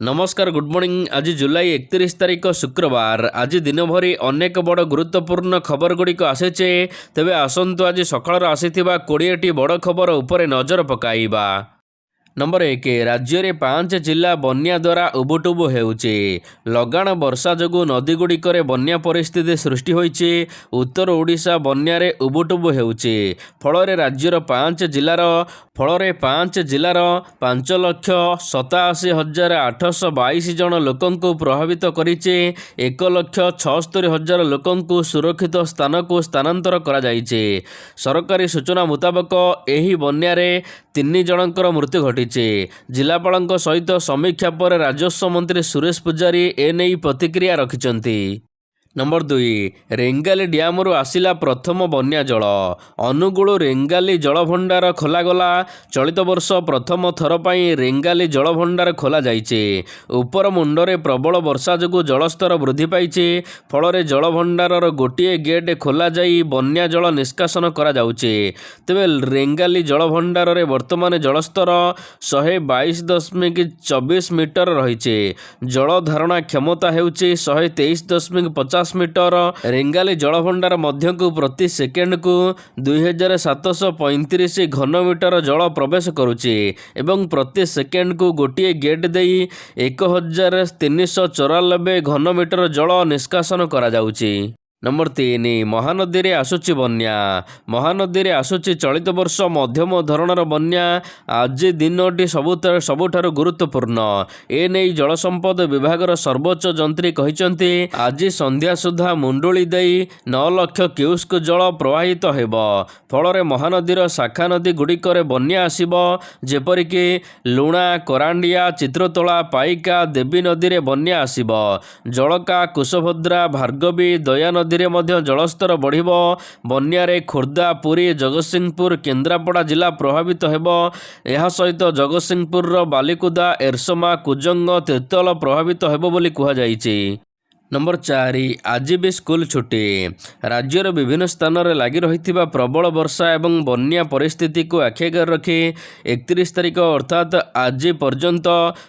नमस्कार good morning. आज जुलाई 31 तारिख शुक्रवार। आज दिन भरी अनेक बड़ गुरुत्वपूर्ण खबर गुड़िक आसीचे। तेबे आसंतु आज सकाळ आसीथिबा 20टी बड़ खबर उपरे नजर पकाइबा। नंबर 1 राज्य में 5 जिला बन्या द्वारा उबुटुबु हेउचे। लगाण वर्षा जोगु नदीगुड़िक बन्या परिस्थिति सृष्टि होइचे। उत्तर ओडिशा बन्या रे उबुटुबु हेउचे। फल राज्यर 5 जिलार 5,87,822 जन लोकंकु प्रभावित करिचे। 1,76,000 लोकंकु सुरक्षित स्थान को स्थानांतर करा जाइचे। सरकारी सूचना मुताबक एही बन्या रे 3 जनकर मृत्यु घटी। जिलापाल सहित समीक्षा पर राजस्व मंत्री सुरेश पुजारी एने प्रतिक्रिया रखिंट। नंबर 2 रेंगाली डैमरु आसिला प्रथम बन्या जल। अनुगुल रेंगाली जलभंडार खोलागला। चलित वर्ष प्रथम थर पर रेंगाली जलभंडार खोल जाइए। उपर मुंडरे प्रबल वर्षा जोगु जलस्तर वृद्धि पाइছে। फल जलभंडार गोटे गेट खोल जाई बन्या जल निष्कासन करा जाउचे। तेबे रेंगाली जलभंडार रे वर्तमान जलस्तर 122.24 मीटर रही। जल धारणा क्षमता हेउचे 123.50 मीटर। रेंगाली जलभंडार मध्य को प्रति सेकेंड को 2735 घनमीटर जल प्रवेश करुचे एवं प्रति सेकेंड को गोटे गेट दे 1394 घनमीटर जल निष्कासन करा जाउची। नंबर 3 महानदी रे आसुची बन्या। महानदी रे आसुची चलित वर्ष मध्यम धरणर बन्या। आज दिनटी सबुठारु गुरुत्वपूर्ण। एने जल संपद विभागर सर्वोच्च जंत्री कहिसंती आज संध्या सुधा मुंडुली देई 9 लाख क्यूसेक जल प्रवाहित हेब। फल महानदीर शाखा नदी गुड़िकर बन्या आसिब। जेपरिक लुणा, करांडिया, चित्रतोला, पाइका, देवी नदी रे बन्या आसिब। जलका, कुशभद्रा, भार्गवी, दया नदी रे मध्य जलस्तर बढ़िब। बन्या रे खोर्धा, पुरी, जगतसिंहपुर, केन्द्रापड़ा जिला प्रभावित हेब। यह सहित जगतसिंहपुर बालिकुदा, एरसमा, कुजंग, तीर्तल प्रभावित हेब बोली कहा जाइछि। नंबर 4 आज भी स्कूल छुट्टी। राज्यर विभिन्न स्थान में लगी रही प्रबल वर्षा एवं बन्या परिस्थिति को आखिआगर रखी 31 तारिख अर्थात आज पर्यंत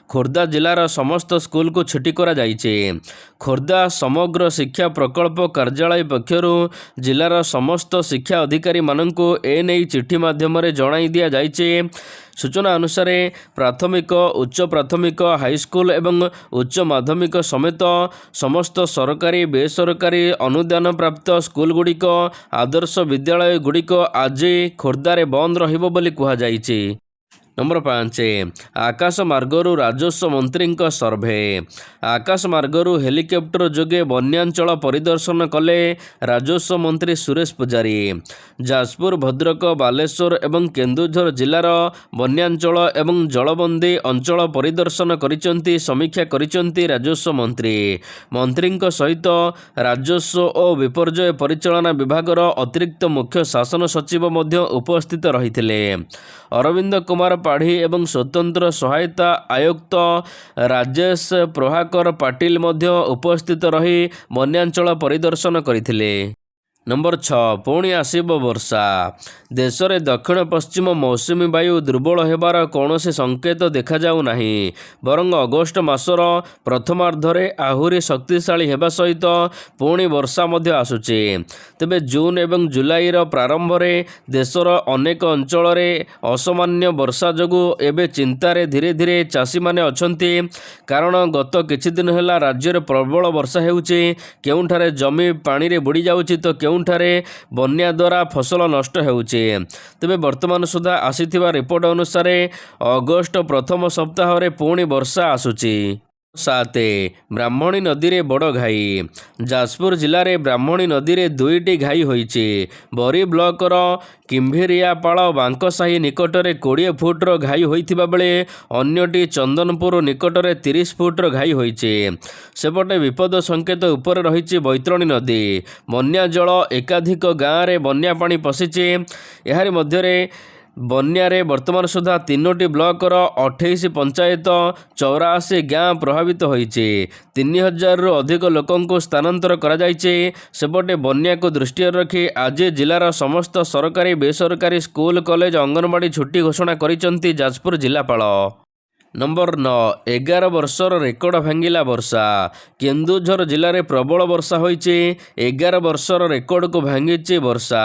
खोर्धा जिलार समस्त स्कूल को छुट्टी करा जाइछे। खोर्धा समग्र शिक्षा प्रकल्प कार्यालय पक्षर जिलार समस्त शिक्षा अधिकारी माननकु एने चिठी माध्यम जणाई दिया जाइछे। सूचना अनुसार प्राथमिक, उच्च प्राथमिक, हाईस्कूल एवं उच्च माध्यमिक समेत समस्त सरकारी बेसरकारी अनुदान प्राप्त स्कूल गुड़िक आदर्श विद्यालय गुड़िक आज खोर्धारे बंद रहिबो बोली कहा जाइछे। नंबर 5 आकाश मार्गरू राजस्व मंत्री सर्भे। आकाश मार्गरू हेलिकप्टर जोगे बन्यांचल परिदर्शन कले राजस्व मंत्री सुरेश पुजारी। जाजपुर, भद्रक, बालेश्वर एवं केन्दुझर जिलार बन्यांचल एवं जलबंदी अंचल परिदर्शन करिसेंती समीक्षा करिसेंती राजस्व मंत्री। मंत्री सहित राजस्व और विपर्यय परिचालना विभागर अतिरिक्त मुख्य शासन सचिव मध्य उपस्थित रहिथिले। अरविंद कुमार पाढ़ी एवं स्वतंत्र सहायता आयुक्त राजेश प्रभाकर पाटिल मध्य उपस्थित रही बन्यांचल परिदर्शन करथिले। नंबर 6 पुणी आसिब वर्षा। देश में दक्षिण पश्चिम मौसुमी वायु दुर्बल होबार कौन संकेत देखा जाऊ नाही। बरंग अगस्ट मासर प्रथमार्धरे आहुरी शक्तिशाली हेबा सहित पुणी वर्षा मध्य आसुचे। तेबे जून एवं जुलाईर प्रारंभ में देशर अनेक अंचल असामान्य वर्षा जोगु एबे चिंतारे धीरे धीरे चाषी माने अछंती। कारण गत किछि दिन हेला राज्य में प्रबल वर्षा हेउचे। केउंठारे जमी पानी रे बुड़ी जाउची तो केउंठारे बन्या द्वारा फसल नष्ट हेउचे। तेबे वर्तमान सुधा आसीथिबा रिपोर्ट अनुसार अगस्ट प्रथम सप्ताह रे पुणी वर्षा आसुची। 7 ब्राह्मणी नदी रे बड़ घाई। जाजपुर जिले में ब्राह्मणी नदी रे 2टी घाई होइचे। बरी ब्लॉकर किम्भिरियापाड़ बांकसाही निकटरे 20 फुट्र घाई होइथिबा बेले अन्यटी चंदनपुर निकटरे 30 फुट्र घाई होइचे। सेपटे विपद संकेत उपर रही बैतरणी नदी। बन्या जल एकाधिक गाँव में बन्या पानी पशिचे। एहारी मध्यरे बन्यारे वर्तमान सुधा 3टी ब्लॉकर 28 पंचायत 84 गाँ प्रभावित होइचे। 3000 रु अधिक लोकंको स्थानांतर करा जाइचे। सेपटे बन्या को दृष्टि रखी आज जिलार समस्त सरकारी बेसरकारी स्कूल कॉलेज अंगनवाड़ी छुट्टी घोषणा करिसेंती जाजपुर जिलापाल। ନମ୍ବର 9 11 ବର୍ଷର ରେକର୍ଡ ଭାଙ୍ଗିଲା ବର୍ଷା। କେନ୍ଦୁଝର ଜିଲ୍ଲାରେ ପ୍ରବଳ ବର୍ଷା ହୋଇଛି। 11 ବର୍ଷର ରେକର୍ଡକୁ ଭାଙ୍ଗିଛି ବର୍ଷା।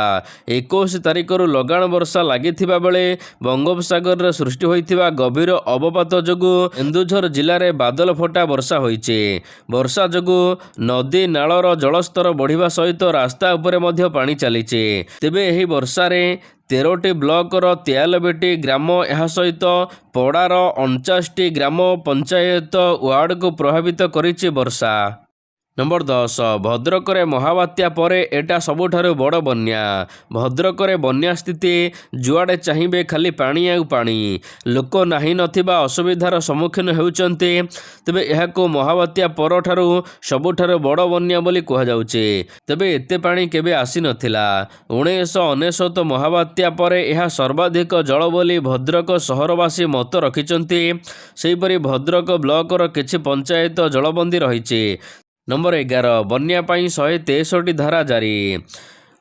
21 ତାରିଖରୁ ଲଗାଣ ବର୍ଷା ଲାଗିଥିବା ବେଳେ ବଙ୍ଗୋପସାଗରରେ ସୃଷ୍ଟି ହୋଇଥିବା ଗଭୀର ଅବପାତ ଯୋଗୁଁ କେନ୍ଦୁଝର ଜିଲ୍ଲାରେ ବାଦଲ ଫଟା ବର୍ଷା ହୋଇଛି। ବର୍ଷା ଯୋଗୁଁ ନଦୀ ନାଳର ଜଳସ୍ତର ବଢ଼ିବା ସହିତ ରାସ୍ତା ଉପରେ ମଧ୍ୟ ପାଣି ଚାଲିଛି। ତେବେ ଏହି ବର୍ଷାରେ 13ଟି ବ୍ଲକର 93ଟି ଗ୍ରାମ ଏହା ସହିତ ପଡ଼ାର 49ଟି ଗ୍ରାମ ପଞ୍ଚାୟତ ୱାର୍ଡକୁ ପ୍ରଭାବିତ କରିଛି ବର୍ଷା। ନମ୍ବର 10 ଭଦ୍ରକରେ ମହାବାତ୍ୟା ପରେ ଏଟା ସବୁଠାରୁ ବଡ଼ ବନ୍ୟା। ଭଦ୍ରକରେ ବନ୍ୟା ସ୍ଥିତି, ଯୁଆଡ଼େ ଚାହିଁବେ ଖାଲି ପାଣି ଆଉ ପାଣି। ଲୋକ ନାହିଁ ନଥିବା ଅସୁବିଧାର ସମ୍ମୁଖୀନ ହେଉଛନ୍ତି। ତେବେ ଏହାକୁ ମହାବାତ୍ୟା ପରଠାରୁ ସବୁଠାରୁ ବଡ଼ ବନ୍ୟା ବୋଲି କୁହାଯାଉଛି। ତେବେ ଏତେ ପାଣି କେବେ ଆସିନଥିଲା। 1999 ମହାବାତ୍ୟା ପରେ ଏହା ସର୍ବାଧିକ ଜଳ ବୋଲି ଭଦ୍ରକ ସହରବାସୀ ମତ ରଖିଛନ୍ତି। ସେହିପରି ଭଦ୍ରକ ବ୍ଲକର କିଛି ପଞ୍ଚାୟତ ଜଳବନ୍ଦୀ ରହିଛି। ନମ୍ବର 11 ବନ୍ୟା ପାଇଁ 163ଟି ଧାରା ଜାରି।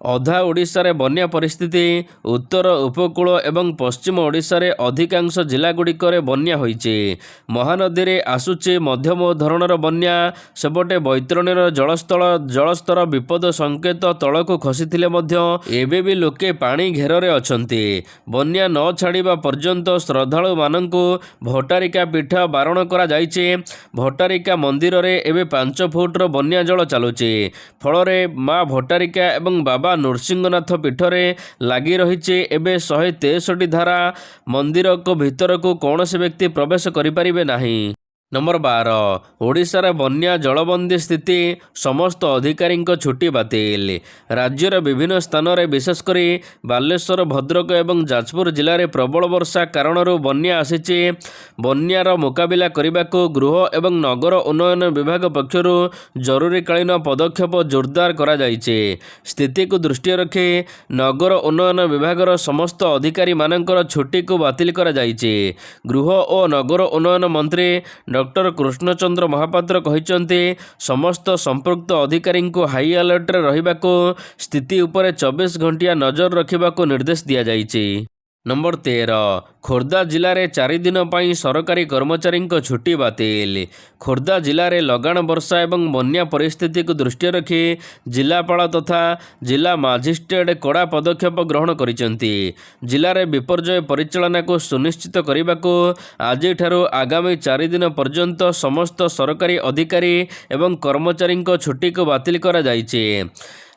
ଅଧା ଓଡ଼ିଶାରେ ବନ୍ୟା ପରିସ୍ଥିତି। ଉତ୍ତର ଉପକୂଳ ଏବଂ ପଶ୍ଚିମ ଓଡ଼ିଶାରେ ଅଧିକାଂଶ ଜିଲ୍ଲାଗୁଡ଼ିକରେ ବନ୍ୟା ହୋଇଛି। ମହାନଦୀରେ ଆସୁଛି ମଧ୍ୟମ ଧରଣର ବନ୍ୟା। ସେପଟେ ବୈତରଣୀର ଜଳସ୍ତର ବିପଦ ସଂକେତ ତଳକୁ ଖସିଥିଲେ ମଧ୍ୟ ଏବେ ବି ଲୋକେ ପାଣି ଘେରରେ ଅଛନ୍ତି। ବନ୍ୟା ନ ଛାଡ଼ିବା ପର୍ଯ୍ୟନ୍ତ ଶ୍ରଦ୍ଧାଳୁମାନଙ୍କୁ ଭଟ୍ଟାରିକା ପୀଠ ବାରଣ କରାଯାଇଛି। ଭଟ୍ଟାରିକା ମନ୍ଦିରରେ ଏବେ 5 ଫୁଟର ବନ୍ୟା ଜଳ ଚାଲୁଛି। ଫଳରେ ମା ଭଟ୍ଟାରିକା ଏବଂ ବାବା ନୃସିଂହନାଥ ପୀଠରେ ଲାଗି ରହିଛି ଏବେ 163ଟି ଧାରା। ମନ୍ଦିରକ ଭିତରକୁ କୌଣସି ବ୍ୟକ୍ତି ପ୍ରବେଶ କରିପାରିବେ ନାହିଁ। ନମ୍ବର 12 ଓଡ଼ିଶାର ବନ୍ୟା ଜଳବନ୍ଦୀ ସ୍ଥିତି। ସମସ୍ତ ଅଧିକାରୀଙ୍କ ଛୁଟି ବାତିଲ। ରାଜ୍ୟର ବିଭିନ୍ନ ସ୍ଥାନରେ ବିଶେଷ କରି ବାଲେଶ୍ୱର, ଭଦ୍ରକ ଏବଂ ଯାଜପୁର ଜିଲ୍ଲାରେ ପ୍ରବଳ ବର୍ଷା କାରଣରୁ ବନ୍ୟା ଆସିଛି। ବନ୍ୟାର ମୁକାବିଲା କରିବାକୁ ଗୃହ ଏବଂ ନଗର ଉନ୍ନୟନ ବିଭାଗ ପକ୍ଷରୁ ଜରୁରୀକାଳୀନ ପଦକ୍ଷେପ ଜୋରଦାର କରାଯାଇଛି। ସ୍ଥିତିକୁ ଦୃଷ୍ଟିରେ ରଖି ନଗର ଉନ୍ନୟନ ବିଭାଗର ସମସ୍ତ ଅଧିକାରୀମାନଙ୍କର ଛୁଟିକୁ ବାତିଲ କରାଯାଇଛି। ଗୃହ ଓ ନଗର ଉନ୍ନୟନ ମନ୍ତ୍ରୀ ଡକ୍ଟର କୃଷ୍ଣଚନ୍ଦ୍ର ମହାପାତ୍ର କହିଛନ୍ତି, ସମସ୍ତ ସମ୍ପୃକ୍ତ ଅଧିକାରୀଙ୍କୁ ହାଇ ଆଲର୍ଟରେ ରହିବାକୁ, ସ୍ଥିତି ଉପରେ 24 ଘଣ୍ଟିଆ ନଜର ରଖିବାକୁ ନିର୍ଦ୍ଦେଶ ଦିଆଯାଇଛି। ନମ୍ବର 13 ଖୋର୍ଦ୍ଧା ଜିଲ୍ଲାରେ 4 ଦିନ ପାଇଁ ସରକାରୀ କର୍ମଚାରୀଙ୍କ ଛୁଟି ବାତିଲ। ଖୋର୍ଦ୍ଧା ଜିଲ୍ଲାରେ ଲଗାଣ ବର୍ଷା ଏବଂ ବନ୍ୟା ପରିସ୍ଥିତିକୁ ଦୃଷ୍ଟିରେ ରଖି ଜିଲ୍ଲାପାଳ ତଥା ଜିଲ୍ଲା ମାଜିଷ୍ଟ୍ରେଟ୍ କଡ଼ା ପଦକ୍ଷେପ ଗ୍ରହଣ କରିଛନ୍ତି। ଜିଲ୍ଲାରେ ବିପର୍ଯ୍ୟୟ ପରିଚାଳନାକୁ ସୁନିଶ୍ଚିତ କରିବାକୁ ଆଜିଠାରୁ ଆଗାମୀ 4 ଦିନ ପର୍ଯ୍ୟନ୍ତ ସମସ୍ତ ସରକାରୀ ଅଧିକାରୀ ଏବଂ କର୍ମଚାରୀଙ୍କ ଛୁଟିକୁ ବାତିଲ କରାଯାଇଛି।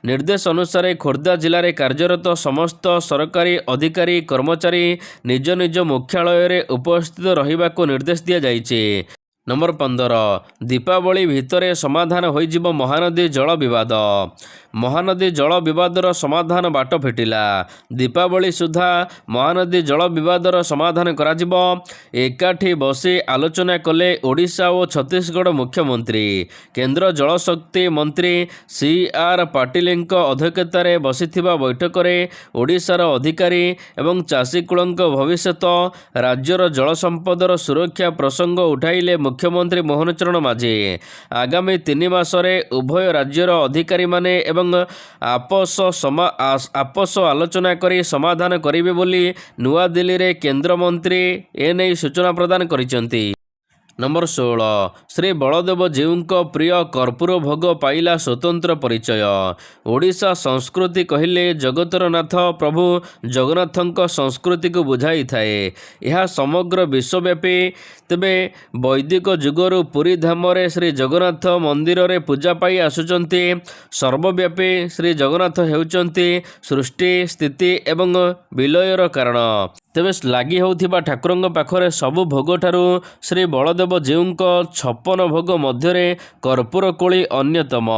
ନିର୍ଦ୍ଦେଶ ଅନୁସାରେ ଖୋର୍ଦ୍ଧା ଜିଲ୍ଲାରେ କାର୍ଯ୍ୟରତ ସମସ୍ତ ସରକାରୀ ଅଧିକାରୀ କର୍ମଚାରୀ ନିଜ ନିଜ ମୁଖ୍ୟାଳୟରେ ଉପସ୍ଥିତ ରହିବାକୁ ନିର୍ଦ୍ଦେଶ ଦିଆଯାଇଛି। ନମ୍ବର 15 ଦୀପାବଳି ଭିତରେ ସମାଧାନ ହୋଇଯିବ ମହାନଦୀ ଜଳ ବିବାଦ। ମହାନଦୀ ଜଳ ବିବାଦର ସମାଧାନ ବାଟ ଫିଟିଲା। ଦୀପାବଳି ସୁଦ୍ଧା ମହାନଦୀ ଜଳ ବିବାଦର ସମାଧାନ କରାଯିବ। ଏକାଠି ବସି ଆଲୋଚନା କଲେ ଓଡ଼ିଶା ଓ ଛତିଶଗଡ଼ ମୁଖ୍ୟମନ୍ତ୍ରୀ। କେନ୍ଦ୍ର ଜଳଶକ୍ତି ମନ୍ତ୍ରୀ CR ପାଟିଲଙ୍କ ଅଧ୍ୟକ୍ଷତାରେ ବସିଥିବା ବୈଠକରେ ଓଡ଼ିଶାର ଅଧିକାରୀ ଏବଂ ଚାଷୀକୂଳଙ୍କ ଭବିଷ୍ୟତ, ରାଜ୍ୟର ଜଳ ସମ୍ପଦର ସୁରକ୍ଷା ପ୍ରସଙ୍ଗ ଉଠାଇଲେ ମୁଖ୍ୟମନ୍ତ୍ରୀ ମୋହନ ଚରଣ ମାଝୀ। ଆଗାମୀ 3 ମାସରେ ଉଭୟ ରାଜ୍ୟର ଅଧିକାରୀମାନେ ଏବଂ ଆପୋଷ ଆଲୋଚନା କରି ସମାଧାନ କରିବେ ବୋଲି ନୂଆଦିଲ୍ଲୀରେ କେନ୍ଦ୍ରମନ୍ତ୍ରୀ ଏନେଇ ସୂଚନା ପ୍ରଦାନ କରିଛନ୍ତି। ନମ୍ବର 16 ଶ୍ରୀ ବଳଦେବ ଜୀଉଙ୍କ ପ୍ରିୟ କର୍ପୂର ଭୋଗ ପାଇଲା ସ୍ୱତନ୍ତ୍ର ପରିଚୟ। ଓଡ଼ିଶା ସଂସ୍କୃତି କହିଲେ ଜଗତର ନାଥ ପ୍ରଭୁ ଜଗନ୍ନାଥଙ୍କ ସଂସ୍କୃତିକୁ ବୁଝାଇଥାଏ। ଏହା ସମଗ୍ର ବିଶ୍ୱବ୍ୟାପୀ। ତେବେ ବୈଦିକ ଯୁଗରୁ ପୁରୀ ଧାମରେ ଶ୍ରୀ ଜଗନ୍ନାଥ ମନ୍ଦିରରେ ପୂଜା ପାଇ ଆସୁଛନ୍ତି। ସର୍ବବ୍ୟାପୀ ଶ୍ରୀ ଜଗନ୍ନାଥ ହେଉଛନ୍ତି ସୃଷ୍ଟି, ସ୍ଥିତି ଏବଂ ବିଲୟର କାରଣ। ତେବେ ଲାଗି ହେଉଥିବା ଠାକୁରଙ୍କ ପାଖରେ ସବୁ ଭୋଗଠାରୁ ଶ୍ରୀ ବଳଦେବ ଜୀଉଙ୍କ 56 ଭୋଗ ମଧ୍ୟରେ କର୍ପୂର କୋଳି ଅନ୍ୟତମ।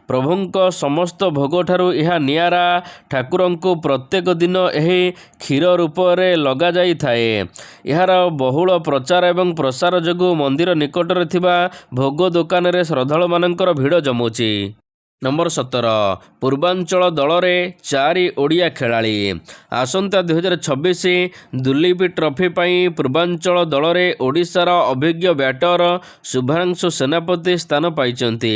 ପ୍ରଭୁଙ୍କ ସମସ୍ତ ଭୋଗଠାରୁ ଏହା ନିଆରା। ଠାକୁରଙ୍କୁ ପ୍ରତ୍ୟେକ ଦିନ ଏହି କ୍ଷୀର ରୂପରେ ଲଗାଯାଇଥାଏ। ଏହାର ବହୁଳ ପ୍ରଚାର ଏବଂ ପ୍ରସାର ଯୋଗୁଁ ମନ୍ଦିର ନିକଟରେ ଥିବା ଭୋଗ ଦୋକାନରେ ଶ୍ରଦ୍ଧାଳୁମାନଙ୍କର ଭିଡ଼ ଜମୁଛି। ନମ୍ବର 17 ପୂର୍ବାଞ୍ଚଳ ଦଳରେ 4 ଓଡ଼ିଆ ଖେଳାଳି। ଆସନ୍ତା 2026 ଦୁଲୀପ ଟ୍ରଫି ପାଇଁ ପୂର୍ବାଞ୍ଚଳ ଦଳରେ ଓଡ଼ିଶାର ଅଭିଜ୍ଞ ବ୍ୟାଟର ଶୁଭ୍ରାଂଶୁ ସେନାପତି ସ୍ଥାନ ପାଇଛନ୍ତି।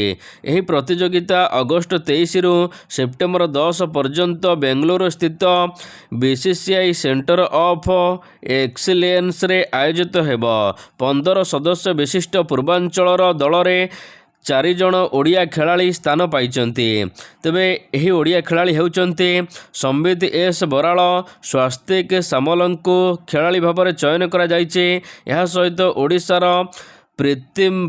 ଏହି ପ୍ରତିଯୋଗିତା ଅଗଷ୍ଟ 23ରୁ ସେପ୍ଟେମ୍ବର 10 ପର୍ଯ୍ୟନ୍ତ ବେଙ୍ଗଲୁରୁ ସ୍ଥିତ BCCI ସେଣ୍ଟର ଅଫ୍ ଏକ୍ସିଲେନ୍ସରେ ଆୟୋଜିତ ହେବ। 15 ସଦସ୍ୟ ବିଶିଷ୍ଟ ପୂର୍ବାଞ୍ଚଳର ଦଳରେ 4 ଜଣ ଓଡ଼ିଆ ଖେଳାଳି ସ୍ଥାନ ପାଇଛନ୍ତି। ତେବେ ଏହି ଓଡ଼ିଆ ଖେଳାଳି ହେଉଛନ୍ତି ସମ୍ବିତ ଏସ୍ ବରାଳ, ସ୍ୱାସ୍ତିକ ସାମଲଙ୍କୁ ଖେଳାଳି ଭାବରେ ଚୟନ କରାଯାଇଛି। ଏହା ସହିତ ଓଡ଼ିଶାର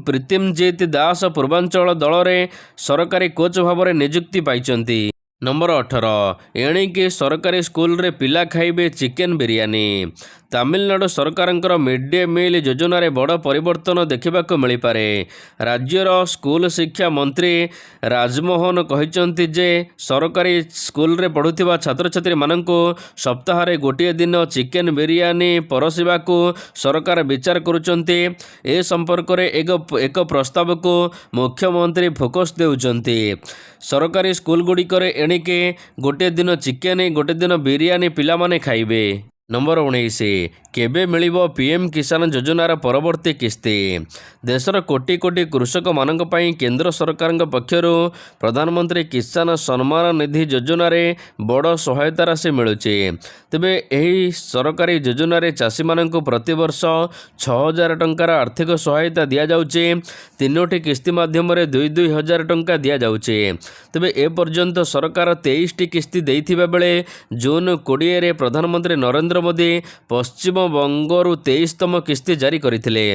ପ୍ରୀତିମଜିତ ଦାସ ପୂର୍ବାଞ୍ଚଳ ଦଳରେ ସରକାରୀ କୋଚ୍ ଭାବରେ ନିଯୁକ୍ତି ପାଇଛନ୍ତି। ନମ୍ବର 18 ଏଣିକି ସରକାରୀ ସ୍କୁଲରେ ପିଲା ଖାଇବେ ଚିକେନ ବିରିୟାନୀ। ତାମିଲନାଡୁ ସରକାରଙ୍କର ମିଡ୍ ଡେ ମିଲ୍ ଯୋଜନାରେ ବଡ଼ ପରିବର୍ତ୍ତନ ଦେଖିବାକୁ ମିଳିପାରେ। ରାଜ୍ୟର ସ୍କୁଲ ଶିକ୍ଷା ମନ୍ତ୍ରୀ ରାଜମୋହନ କହିଛନ୍ତି ଯେ ସରକାରୀ ସ୍କୁଲରେ ପଢ଼ୁଥିବା ଛାତ୍ରଛାତ୍ରୀମାନଙ୍କୁ ସପ୍ତାହରେ ଗୋଟିଏ ଦିନ ଚିକେନ ବିରିୟାନୀ ପରଷିବାକୁ ସରକାର ବିଚାର କରୁଛନ୍ତି। ଏ ସମ୍ପର୍କରେ ଏକ ପ୍ରସ୍ତାବକୁ ମୁଖ୍ୟମନ୍ତ୍ରୀ ଫୋକସ୍ ଦେଉଛନ୍ତି। ସରକାରୀ ସ୍କୁଲଗୁଡ଼ିକରେ ଏଣିକି ଗୋଟିଏ ଦିନ ଚିକେନ, ଗୋଟିଏ ଦିନ ବିରିୟାନୀ ପିଲାମାନେ ଖାଇବେ। ନମ୍ବର 19 କେବେ ମିଳିବ PM କିଷାନ ଯୋଜନାର ପରବର୍ତ୍ତୀ କିସ୍ତି? ଦେଶର କୋଟି କୋଟି କୃଷକମାନଙ୍କ ପାଇଁ କେନ୍ଦ୍ର ସରକାରଙ୍କ ପକ୍ଷରୁ ପ୍ରଧାନମନ୍ତ୍ରୀ କିଷାନ ସମ୍ମାନ ନିଧି ଯୋଜନାରେ ବଡ଼ ସହାୟତା ରାଶି ମିଳୁଛି। ତେବେ ଏହି ସରକାରୀ ଯୋଜନାରେ ଚାଷୀମାନଙ୍କୁ ପ୍ରତିବର୍ଷ 6,000 ଟଙ୍କାର ଆର୍ଥିକ ସହାୟତା ଦିଆଯାଉଛି। 3ଟି କିସ୍ତି ମାଧ୍ୟମରେ 2,2 ହଜାର ଟଙ୍କା ଦିଆଯାଉଛି। ତେବେ ଏପର୍ଯ୍ୟନ୍ତ ସରକାର 23ଟି କିସ୍ତି ଦେଇଥିବା ବେଳେ ଜୁନ 20ରେ ପ୍ରଧାନମନ୍ତ୍ରୀ ନରେନ୍ଦ୍ର ମୋଦି ପଶ୍ଚିମବଙ୍ଗରୁ 23ତମ କିସ୍ତି ଜାରି କରିଥିଲେ।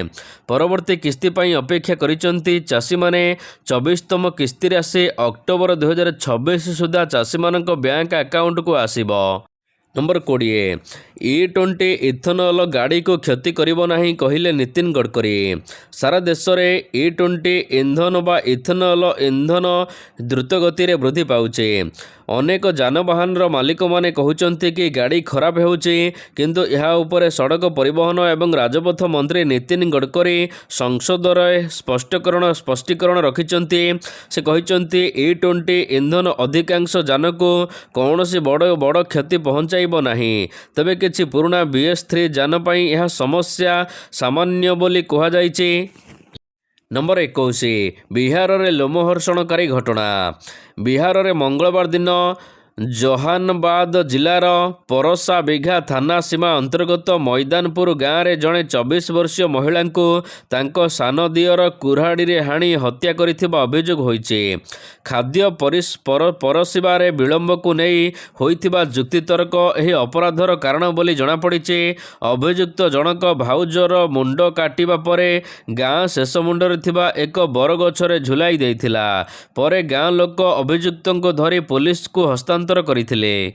ପରବର୍ତ୍ତୀ କିସ୍ତି ପାଇଁ ଅପେକ୍ଷା କରିଛନ୍ତି ଚାଷୀମାନେ। 24ତମ କିସ୍ତି ରାଶି ଅକ୍ଟୋବର 2026 ସୁଦ୍ଧା ଚାଷୀମାନଙ୍କ ବ୍ୟାଙ୍କ ଆକାଉଣ୍ଟକୁ ଆସିବ। ନମ୍ବର 20 E20 ଇଥନଲ ଗାଡ଼ିକୁ କ୍ଷତି କରିବ ନାହିଁ କହିଲେ ନୀତିନ ଗଡ଼କରୀ। ସାରା ଦେଶରେ E20 ଇନ୍ଧନ ବା ଇଥନଲ ଇନ୍ଧନ ଦ୍ରୁତଗତିରେ ବୃଦ୍ଧି ପାଉଛି। ଅନେକ ଯାନବାହନର ମାଲିକମାନେ କହୁଛନ୍ତି କି ଗାଡ଼ି ଖରାପ ହେଉଛି, କିନ୍ତୁ ଏହା ଉପରେ ସଡ଼କ ପରିବହନ ଏବଂ ରାଜପଥ ମନ୍ତ୍ରୀ ନୀତିନ ଗଡ଼କରୀ ସଂସଦରେ ସ୍ପଷ୍ଟୀକରଣ ରଖିଛନ୍ତି। ସେ କହିଛନ୍ତି E20 ଇନ୍ଧନ ଅଧିକାଂଶ ଯାନକୁ କୌଣସି ବଡ଼ କ୍ଷତି ପହଞ୍ଚାଇବ ନାହିଁ। ତେବେ କିଛି ପୁରୁଣା BS3 ଯାନ ପାଇଁ ଏହା ସମସ୍ୟା ସାମାନ୍ୟ ବୋଲି କୁହାଯାଇଛି। ନମ୍ବର 21 ବିହାରରେ ଲୋମହର୍ଷଣକାରୀ ଘଟଣା। ବିହାରରେ ମଙ୍ଗଳବାର ଦିନ ଜହାନବାଦ ଜିଲ୍ଲାର ପରସାବିଘା ଥାନା ସୀମା ଅନ୍ତର୍ଗତ ମଇଦାନପୁର ଗାଁରେ ଜଣେ 24 ବର୍ଷୀୟ ମହିଳାଙ୍କୁ ତାଙ୍କ ସାନ ଦିଅର କୁରାଢ଼ୀରେ ହାଣି ହତ୍ୟା କରିଥିବା ଅଭିଯୋଗ ହୋଇଛି। ଖାଦ୍ୟ ପରଷିବାରେ ବିଳମ୍ବକୁ ନେଇ ହୋଇଥିବା ଯୁକ୍ତିତର୍କ ଏହି ଅପରାଧର କାରଣ ବୋଲି ଜଣାପଡ଼ିଛି। ଅଭିଯୁକ୍ତ ଜଣକ ଭାଉଜର ମୁଣ୍ଡ କାଟିବା ପରେ ଗାଁ ଶେଷ ମୁଣ୍ଡରେ ଥିବା ଏକ ବରଗଛରେ ଝୁଲାଇ ଦେଇଥିଲା। ପରେ ଗାଁ ଲୋକ ଅଭିଯୁକ୍ତଙ୍କୁ ଧରି ପୋଲିସକୁ ହସ୍ତାନ୍ତର କରିଥିଲେ।